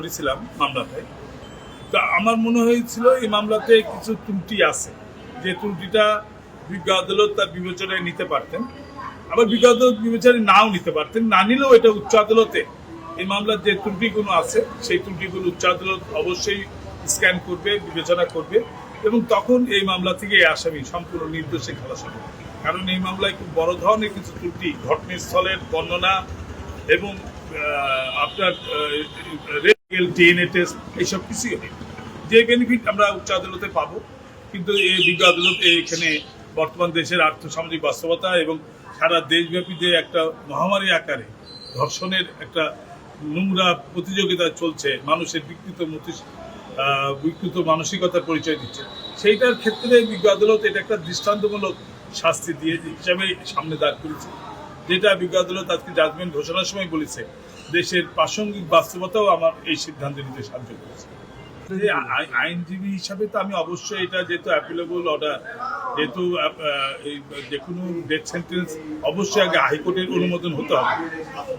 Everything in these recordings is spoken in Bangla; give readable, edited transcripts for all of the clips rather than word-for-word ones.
করেছিলাম মামলাতে। তো আমার মনে হয়েছিল এই মামলাতে কিছু ত্রুটি আছে, যে ত্রুটিটা বিজ্ঞ আদালত তার বিবেচনায় নিতে পারতেন, আবার বিজ্ঞ আদালত বিবেচনায় নাও নিতে পারতেন। না নিলেও এটা উচ্চ আদালতে এই মামলার যে ত্রুটিগুলো আছে সেই ত্রুটিগুলো উচ্চ আদালত অবশ্যই স্ক্যান করবে, বিবেচনা করবে এবং তখন এই মামলা থেকে এই আসামি সম্পূর্ণ নির্দোষে খালাস হবে। কারণ এই মামলায় খুব বড় ধরনের কিছু ত্রুটি, ঘটনাস্থলের বর্ণনা এবং আপনার ডিএনএ টেস্ট এইসব কিছুই হয়, যে বেনিফিট আমরা উচ্চ আদালতে পাবো। কিন্তু এই বিজ্ঞ আদালত এখানে বর্তমান দেশের আর্থসামাজিক বাস্তবতা এবং সারা দেশব্যাপী যে একটা মহামারী আকারে ধর্ষণের একটা নোংরা প্রতিযোগিতা চলছে, মানুষের বিকৃত মানসিকতার পরিচয় দিচ্ছে, সেইটার ক্ষেত্রে বিজ্ঞ আদালত এটা একটা দৃষ্টান্তমূলক শাস্তি দিয়ে হিসাবে সামনে দাঁড় করেছে, যেটা বিজ্ঞ আদালত আজকে জাজমেন্ট ঘোষণার সময় বলেছে দেশের প্রাসঙ্গিক বাস্তবতাও আমার এই সিদ্ধান্ত নিতে সাহায্য করেছে। আইনজীবী হিসাবে তো আমি অবশ্যই এটা যেহেতু অ্যাপিলেবল অর্ডার, যেহেতু যে কোনো ডেথ সেন্টেন্স অবশ্যই আগে হাইকোর্টের অনুমোদন হতে হবে।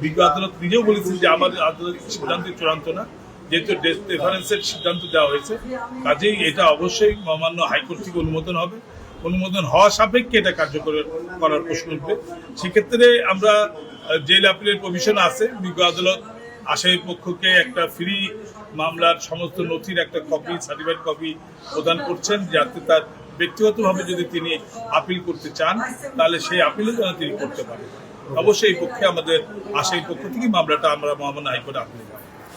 বিজ্ঞ আদালত নিজেও বলেছেন যে আমার আদালত সিদ্ধান্তের চূড়ান্ত না, যেহেতু ডেথ প্রেফারেন্সের সিদ্ধান্ত দেওয়া হয়েছে, কাজেই এটা অবশ্যই মহামান্য হাইকোর্ট থেকে অনুমোদন হবে। অনুমোদন হওয়া সাপেক্ষে এটা কার্যকর করার প্রশ্ন উঠবে। সেক্ষেত্রে আমরা জেল আপিলের প্রভিশন আছে, বিজ্ঞ আদালত আসামি পক্ষকে একটা ফ্রি মামলার সমস্ত নথির একটা কপি, সার্টিফাইড কপি প্রদান করছেন, যাতে তার ব্যক্তিগতভাবে যদি তিনি আপিল করতে চান তাহলে সেই আপিলও যেন তিনি করতে পারেন। অবশ্যই এই পক্ষে আমাদের আসামি পক্ষ থেকে মামলাটা আমরা মহামান্য হাইকোর্টে আপিল